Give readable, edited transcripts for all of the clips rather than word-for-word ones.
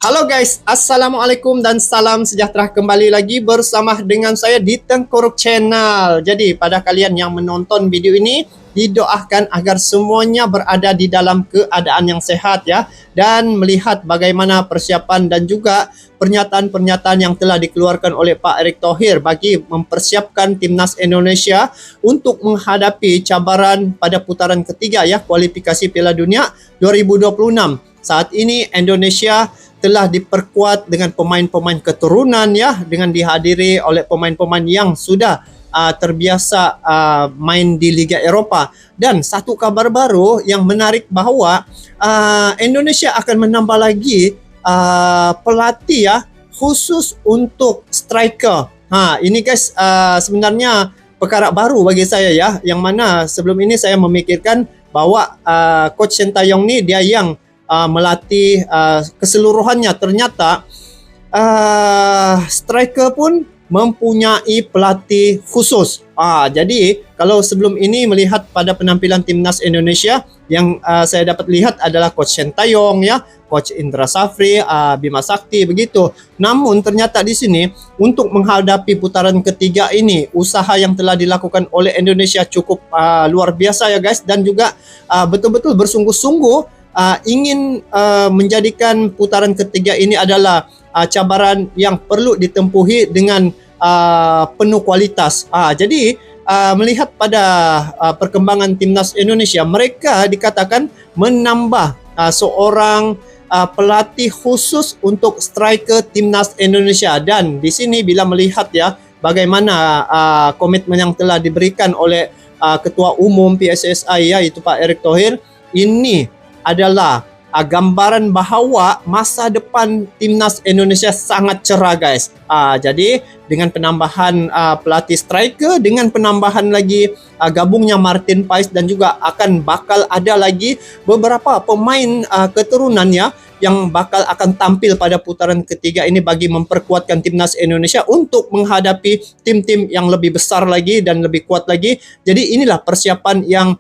Halo guys, Assalamualaikum dan salam sejahtera kembali lagi bersama dengan saya di Tengkorup Channel. Jadi pada kalian yang menonton video ini, didoakan agar semuanya berada di dalam keadaan yang sehat ya. Dan melihat bagaimana persiapan dan juga pernyataan-pernyataan yang telah dikeluarkan oleh Pak Erick Thohir bagi mempersiapkan Timnas Indonesia untuk menghadapi cabaran pada putaran ketiga ya, kualifikasi Piala Dunia 2026. Saat ini Indonesia telah diperkuat dengan pemain-pemain keturunan ya, dengan dihadiri oleh pemain-pemain yang sudah terbiasa main di Liga Eropah. Dan satu kabar baru yang menarik bahwa Indonesia akan menambah lagi pelatih ya, khusus untuk striker. Ini guys sebenarnya perkara baru bagi saya ya, yang mana sebelum ini saya memikirkan bahwa Coach Sintayong ni dia yang melatih keseluruhannya. Ternyata striker pun mempunyai pelatih khusus. Jadi kalau sebelum ini melihat pada penampilan Timnas Indonesia yang saya dapat lihat adalah Coach Sintayong ya, Coach Indra Safri, Bima Sakti begitu. Namun ternyata di sini untuk menghadapi putaran ketiga ini, usaha yang telah dilakukan oleh Indonesia cukup luar biasa ya guys, dan juga betul-betul bersungguh-sungguh ingin menjadikan putaran ketiga ini adalah cabaran yang perlu ditempuhi dengan penuh kualitas. Jadi melihat pada perkembangan Timnas Indonesia, mereka dikatakan menambah seorang pelatih khusus untuk striker Timnas Indonesia. Dan di sini bila melihat ya bagaimana komitmen yang telah diberikan oleh Ketua Umum PSSI yaitu Pak Erick Thohir, ini adalah gambaran bahawa masa depan Timnas Indonesia sangat cerah guys. Jadi dengan penambahan pelatih striker, dengan penambahan lagi gabungnya Martin Paes, dan juga akan bakal ada lagi beberapa pemain keturunannya yang bakal akan tampil pada putaran ketiga ini bagi memperkuatkan Timnas Indonesia untuk menghadapi tim-tim yang lebih besar lagi dan lebih kuat lagi. Jadi inilah persiapan yang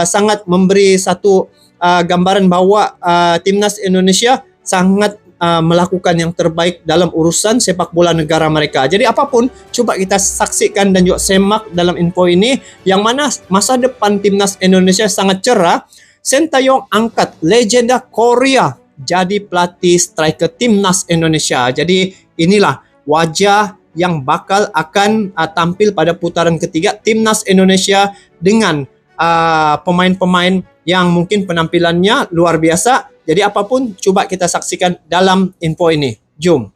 sangat memberi satu gambaran bahwa Timnas Indonesia sangat melakukan yang terbaik dalam urusan sepak bola negara mereka. Jadi apapun, coba kita saksikan dan juga semak dalam info ini, yang mana masa depan Timnas Indonesia sangat cerah. Sintayong angkat legenda Korea jadi pelatih striker Timnas Indonesia. Jadi inilah wajah yang bakal akan tampil pada putaran ketiga Timnas Indonesia dengan pemain-pemain yang mungkin penampilannya luar biasa. Jadi apapun, coba kita saksikan dalam info ini. Jom.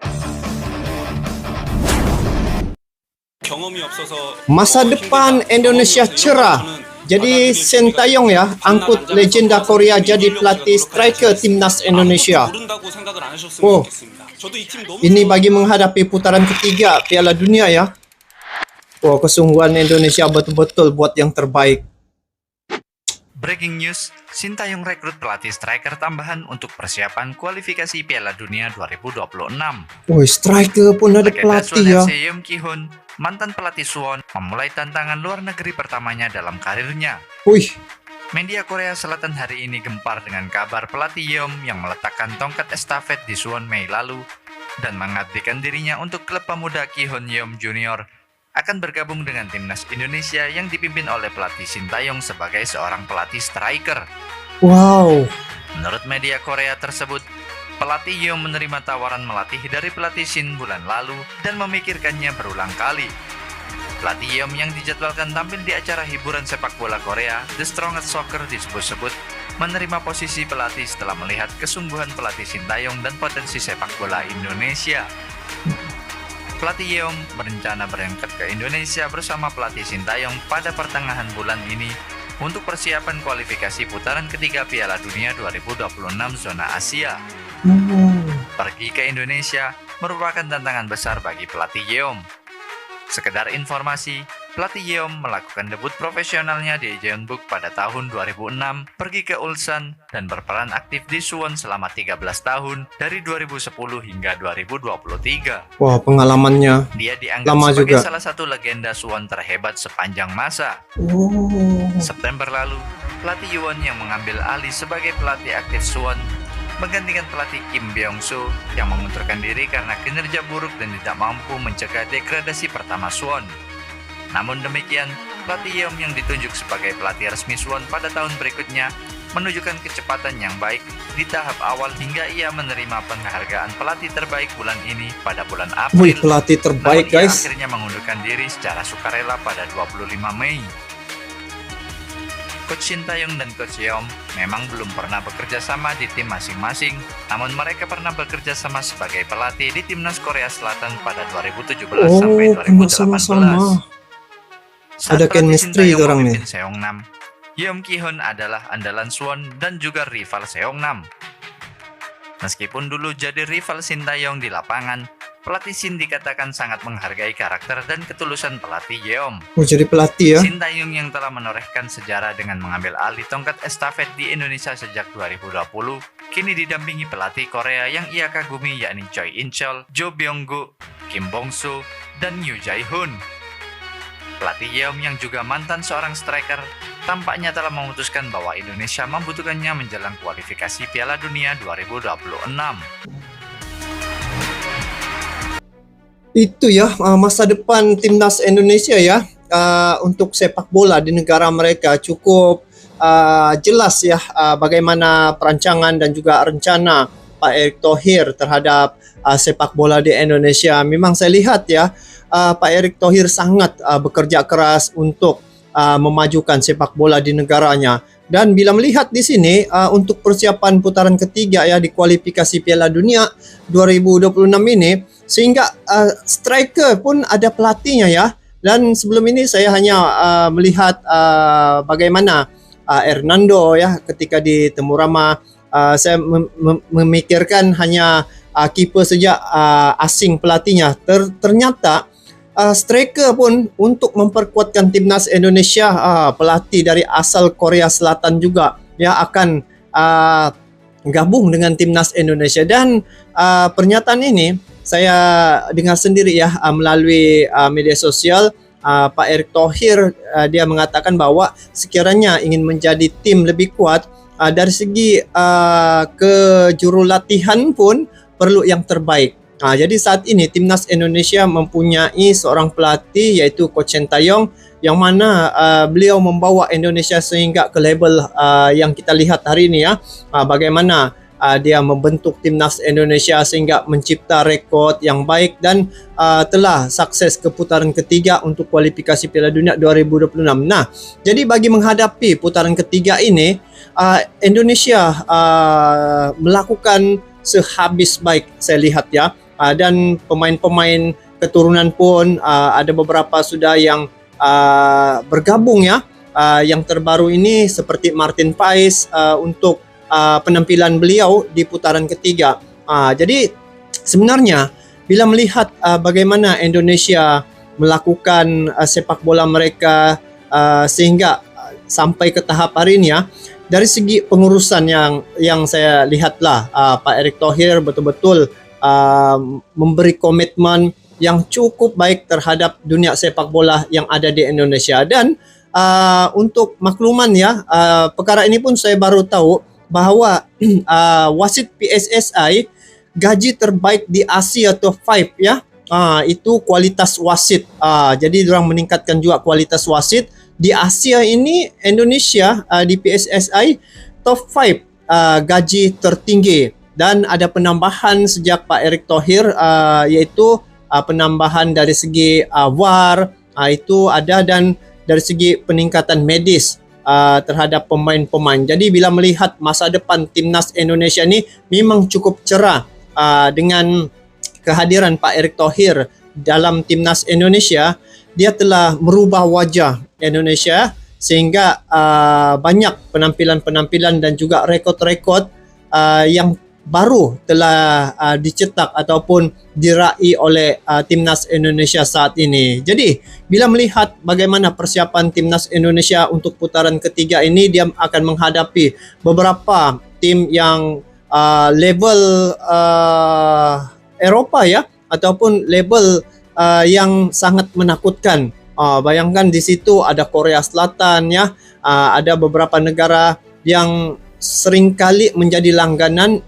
Masa depan Indonesia cerah. Jadi Sintayong ya, angkut legenda Korea jadi pelatih striker Timnas Indonesia. Ini bagi menghadapi putaran ketiga Piala Dunia ya. Kesungguhan Indonesia betul-betul buat yang terbaik. Breaking news, Sintayong rekrut pelatih striker tambahan untuk persiapan kualifikasi Piala Dunia 2026. Striker pun ada pelatih ya. Yeom Ki-hoon, mantan pelatih Suwon, memulai tantangan luar negeri pertamanya dalam karirnya. Media Korea Selatan hari ini gempar dengan kabar pelatih Yeom yang meletakkan tongkat estafet di Suwon Mei lalu dan mengabdikan dirinya untuk klub pemuda Ki-hoon Yeom Junior akan bergabung dengan Timnas Indonesia yang dipimpin oleh pelatih Sintayong sebagai seorang pelatih striker. Menurut media Korea tersebut, pelatih Yeom menerima tawaran melatih dari pelatih Shin bulan lalu dan memikirkannya berulang kali. Pelatih Yeom yang dijadwalkan tampil di acara hiburan sepak bola Korea, The Strongest Soccer disebut-sebut, menerima posisi pelatih setelah melihat kesungguhan pelatih Sintayong dan potensi sepak bola Indonesia. Pelatih Yeom berencana berangkat ke Indonesia bersama pelatih Sintayong pada pertengahan bulan ini untuk persiapan kualifikasi putaran ketiga Piala Dunia 2026 zona Asia. Pergi ke Indonesia merupakan tantangan besar bagi pelatih Yeom. Sekedar informasi, pelatih Yeom melakukan debut profesionalnya di Jeonbuk pada tahun 2006, pergi ke Ulsan, dan berperan aktif di Suwon selama 13 tahun dari 2010 hingga 2023. Pengalamannya dia dianggap lama sebagai juga. salah satu legenda Suwon terhebat sepanjang masa. September lalu, pelatih Yuwon yang mengambil alih sebagai pelatih aktif Suwon menggantikan pelatih Kim Byung-soo yang mengundurkan diri karena kinerja buruk dan tidak mampu mencegah degradasi pertama Suwon. Namun demikian, pelatih Yeom yang ditunjuk sebagai pelatih resmi Suwon pada tahun berikutnya menunjukkan kecepatan yang baik di tahap awal hingga ia menerima penghargaan pelatih terbaik bulan ini pada bulan April. Wih, pelatih terbaik, Namun ia guys. akhirnya mengundurkan diri secara sukarela pada 25 Mei. Coach Shin Tae-yong dan Coach Yeom memang belum pernah bekerja sama di tim masing-masing, namun mereka pernah bekerja sama sebagai pelatih di Timnas Korea Selatan pada 2017 sampai 2018. sama-sama. Saat Ada pelatih Shin chemistry Tae-yong orang nih. memimpin Seongnam, Yeom Ki-hun adalah andalan Suwon dan juga rival Seongnam. Meskipun dulu jadi rival Shin Tae-yong di lapangan, pelatih Shin dikatakan sangat menghargai karakter dan ketulusan pelatih Yeom. Oh, jadi pelatih ya? Shin Tae-yong yang telah menorehkan sejarah dengan mengambil alih tongkat estafet di Indonesia sejak 2020, kini didampingi pelatih Korea yang ia kagumi yakni Choi In-chul, Jo Byung-gu, Kim Bong-soo, dan Yoo Jae-hoon. Pelatih Yeom yang juga mantan seorang striker tampaknya telah memutuskan bahwa Indonesia membutuhkannya menjelang kualifikasi Piala Dunia 2026. Itu ya masa depan timnas Indonesia ya untuk sepak bola di negara mereka cukup jelas ya bagaimana perancangan dan juga rencana Pak Erick Thohir terhadap sepak bola di Indonesia. Memang saya lihat ya Pak Erick Thohir sangat bekerja keras untuk memajukan sepak bola di negaranya. Dan bila melihat di sini untuk persiapan putaran ketiga ya di kualifikasi Piala Dunia 2026 ini, sehingga striker pun ada pelatihnya ya. Dan sebelum ini saya hanya melihat bagaimana Hernando ya ketika di Temurama, saya memikirkan hanya kiper saja asing pelatihnya. Ternyata striker pun untuk memperkuatkan timnas Indonesia, pelatih dari asal Korea Selatan juga ya akan gabung dengan timnas Indonesia. Dan pernyataan ini saya dengar sendiri ya melalui media sosial. Pak Erick Thohir dia mengatakan bahwa sekiranya ingin menjadi tim lebih kuat dari segi kejurulatihan pun perlu yang terbaik. Jadi saat ini timnas Indonesia mempunyai seorang pelatih yaitu Coach Shin Tae-yong yang mana beliau membawa Indonesia sehingga ke level yang kita lihat hari ini ya. Bagaimana dia membentuk timnas Indonesia sehingga mencipta rekod yang baik dan telah sukses ke putaran ketiga untuk kualifikasi Piala Dunia 2026. Nah, jadi bagi menghadapi putaran ketiga ini Indonesia melakukan sehabis baik saya lihat ya. Dan pemain-pemain keturunan pun ada beberapa sudah yang bergabung ya. Yang terbaru ini seperti Martin Paes untuk penampilan beliau di putaran ketiga. Jadi sebenarnya bila melihat bagaimana Indonesia melakukan sepak bola mereka sehingga sampai ke tahap hari ini ya, dari segi pengurusan yang saya lihatlah Pak Erick Thohir betul-betul memberi komitmen yang cukup baik terhadap dunia sepak bola yang ada di Indonesia. Dan untuk makluman ya, perkara ini pun saya baru tahu bahwa wasit PSSI gaji terbaik di Asia top 5 ya. Itu kualitas wasit. Jadi diorang meningkatkan juga kualitas wasit di Asia ini. Indonesia di PSSI top 5 gaji tertinggi. Dan ada penambahan sejak Pak Erick Thohir yaitu penambahan dari segi VAR itu ada, dan dari segi peningkatan medis terhadap pemain-pemain. Jadi bila melihat masa depan timnas Indonesia ini memang cukup cerah dengan kehadiran Pak Erick Thohir dalam timnas Indonesia. Dia telah merubah wajah Indonesia sehingga banyak penampilan-penampilan dan juga rekod-rekod yang baru telah dicetak ataupun diraih oleh timnas Indonesia saat ini. Jadi bila melihat bagaimana persiapan timnas Indonesia untuk putaran ketiga ini, dia akan menghadapi beberapa tim yang level Eropa ya, ataupun level yang sangat menakutkan. Bayangkan di situ ada Korea Selatan ya, ada beberapa negara yang seringkali menjadi langganan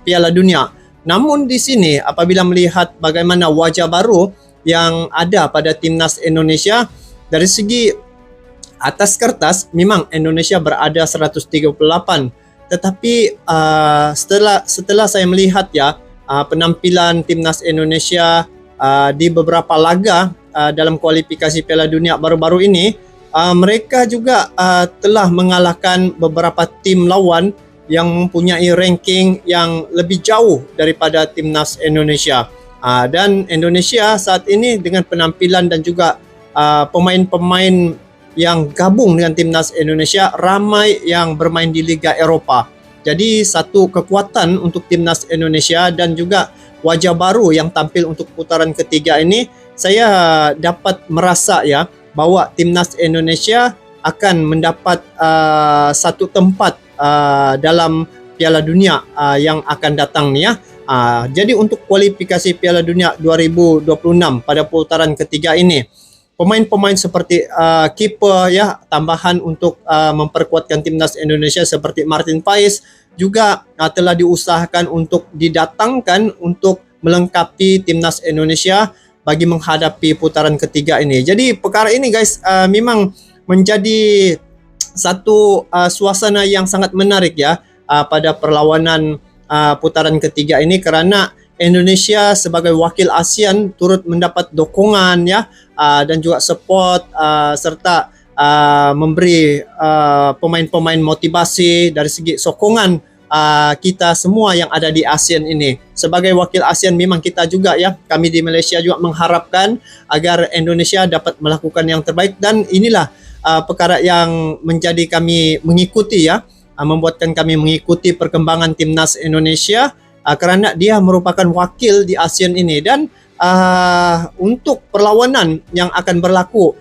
Piala Dunia. Namun di sini apabila melihat bagaimana wajah baru yang ada pada timnas Indonesia, dari segi atas kertas memang Indonesia berada 138, tetapi setelah saya melihat ya penampilan timnas Indonesia di beberapa laga dalam kualifikasi Piala Dunia baru-baru ini, mereka juga telah mengalahkan beberapa tim lawan yang mempunyai ranking yang lebih jauh daripada timnas Indonesia. Dan Indonesia saat ini dengan penampilan dan juga pemain-pemain yang gabung dengan timnas Indonesia, ramai yang bermain di Liga Eropah. Jadi satu kekuatan untuk timnas Indonesia dan juga wajah baru yang tampil untuk putaran ketiga ini, saya dapat merasa ya bahwa timnas Indonesia akan mendapat satu tempat dalam Piala Dunia yang akan datang nih ya. Jadi untuk kualifikasi Piala Dunia 2026 pada putaran ketiga ini, pemain-pemain seperti kiper ya, tambahan untuk memperkuatkan timnas Indonesia seperti Martin Paes juga telah diusahakan untuk didatangkan untuk melengkapi timnas Indonesia bagi menghadapi putaran ketiga ini. Jadi perkara ini guys memang menjadi satu suasana yang sangat menarik ya pada perlawanan putaran ketiga ini, karena Indonesia sebagai wakil ASEAN turut mendapat dukungan ya dan juga support serta memberi pemain-pemain motivasi dari segi sokongan kita semua yang ada di ASEAN ini. Sebagai wakil ASEAN memang kita juga ya, kami di Malaysia juga mengharapkan agar Indonesia dapat melakukan yang terbaik, dan inilah perkara yang menjadi kami mengikuti ya, membuatkan kami mengikuti perkembangan timnas Indonesia kerana dia merupakan wakil di ASEAN ini. Dan untuk perlawanan yang akan berlaku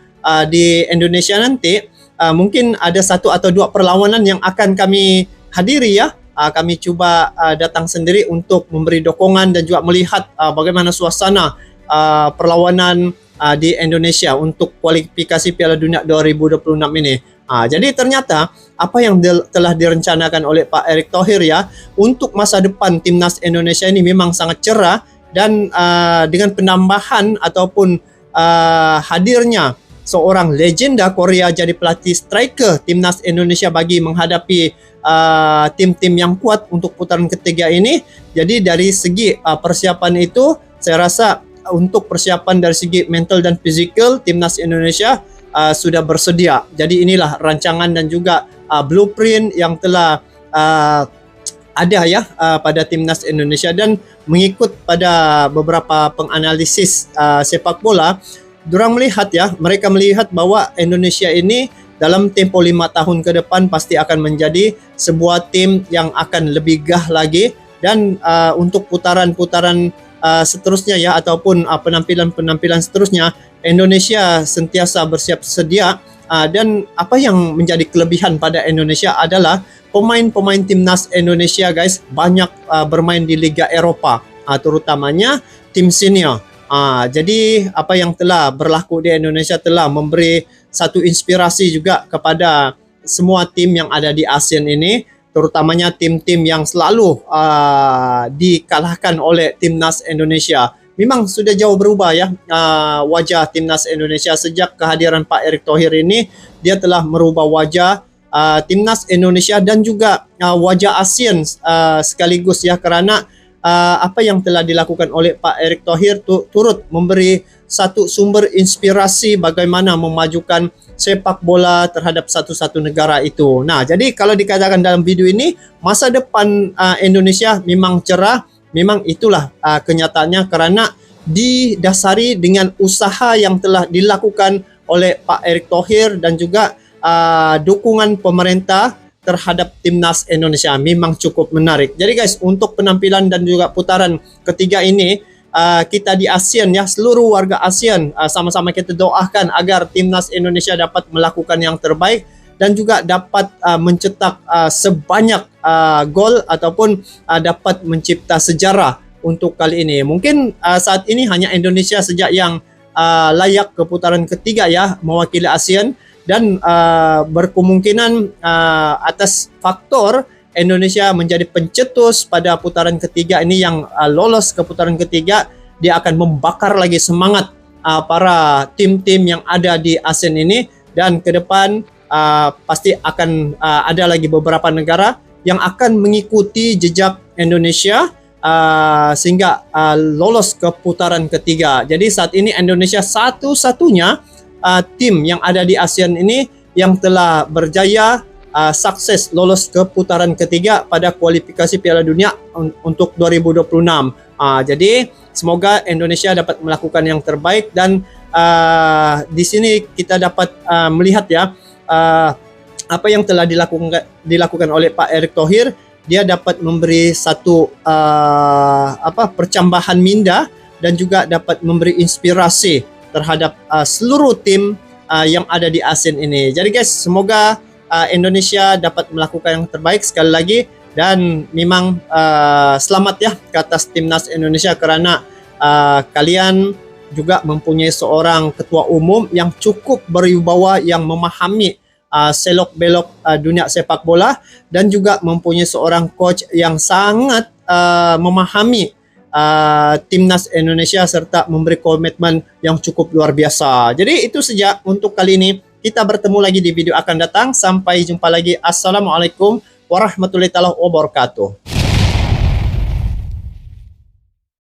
di Indonesia nanti, mungkin ada satu atau dua perlawanan yang akan kami hadiri ya. Kami cuba datang sendiri untuk memberi dukungan dan juga melihat bagaimana suasana perlawanan di Indonesia untuk kualifikasi Piala Dunia 2026 ini. Jadi ternyata apa yang telah direncanakan oleh Pak Erick Thohir ya untuk masa depan timnas Indonesia ini memang sangat cerah, dan dengan penambahan ataupun hadirnya seorang legenda Korea jadi pelatih striker timnas Indonesia bagi menghadapi tim-tim yang kuat untuk putaran ketiga ini. Jadi dari segi persiapan itu, saya rasa untuk persiapan dari segi mental dan fizikal timnas Indonesia sudah bersedia. Jadi inilah rancangan dan juga blueprint yang telah ada ya pada timnas Indonesia. Dan mengikut pada beberapa penganalisis sepak bola, mereka melihat bahwa Indonesia ini dalam tempoh 5 tahun ke depan pasti akan menjadi sebuah tim yang akan lebih gah lagi, dan untuk putaran-putaran seterusnya ya, ataupun penampilan-penampilan seterusnya, Indonesia sentiasa bersiap sedia. Dan apa yang menjadi kelebihan pada Indonesia adalah pemain-pemain timnas Indonesia guys banyak bermain di Liga Eropah, terutamanya tim senior. Jadi apa yang telah berlaku di Indonesia telah memberi satu inspirasi juga kepada semua tim yang ada di ASEAN ini, terutamanya tim-tim yang selalu dikalahkan oleh timnas Indonesia. Memang sudah jauh berubah ya wajah timnas Indonesia sejak kehadiran Pak Erick Thohir ini. Dia telah merubah wajah timnas Indonesia dan juga wajah ASEAN sekaligus ya, kerana apa yang telah dilakukan oleh Pak Erick Thohir turut memberi satu sumber inspirasi bagaimana memajukan sepak bola terhadap satu-satu negara itu. Nah, jadi kalau dikatakan dalam video ini, masa depan Indonesia memang cerah, memang itulah kenyataannya, kerana didasari dengan usaha yang telah dilakukan oleh Pak Erick Thohir dan juga dukungan pemerintah terhadap timnas Indonesia. Memang cukup menarik. Jadi guys, untuk penampilan dan juga putaran ketiga ini, kita di ASEAN ya, seluruh warga ASEAN sama-sama kita doakan agar timnas Indonesia dapat melakukan yang terbaik dan juga dapat mencetak sebanyak gol ataupun dapat mencipta sejarah untuk kali ini. Mungkin saat ini hanya Indonesia saja yang layak ke putaran ketiga ya, mewakili ASEAN, dan berkemungkinan atas faktor Indonesia menjadi pencetus pada putaran ketiga ini yang lolos ke putaran ketiga, dia akan membakar lagi semangat para tim-tim yang ada di ASEAN ini, dan ke depan pasti akan ada lagi beberapa negara yang akan mengikuti jejak Indonesia sehingga lolos ke putaran ketiga. Jadi saat ini Indonesia satu-satunya tim yang ada di ASEAN ini yang telah berjaya sukses lolos ke putaran ketiga pada kualifikasi Piala Dunia untuk 2026. Jadi semoga Indonesia dapat melakukan yang terbaik, dan di sini kita dapat melihat ya apa yang telah dilakukan oleh Pak Erick Thohir. Dia dapat memberi satu percambahan minda dan juga dapat memberi inspirasi terhadap seluruh tim yang ada di ASEAN ini. Jadi guys, semoga Indonesia dapat melakukan yang terbaik sekali lagi, dan memang selamat ya ke atas timnas Indonesia, karena kalian juga mempunyai seorang ketua umum yang cukup berwibawa, yang memahami selok belok dunia sepak bola, dan juga mempunyai seorang coach yang sangat memahami timnas Indonesia serta memberi komitmen yang cukup luar biasa. Jadi itu saja untuk kali ini. Kita bertemu lagi di video akan datang. Sampai jumpa lagi. Assalamualaikum warahmatullahi wabarakatuh.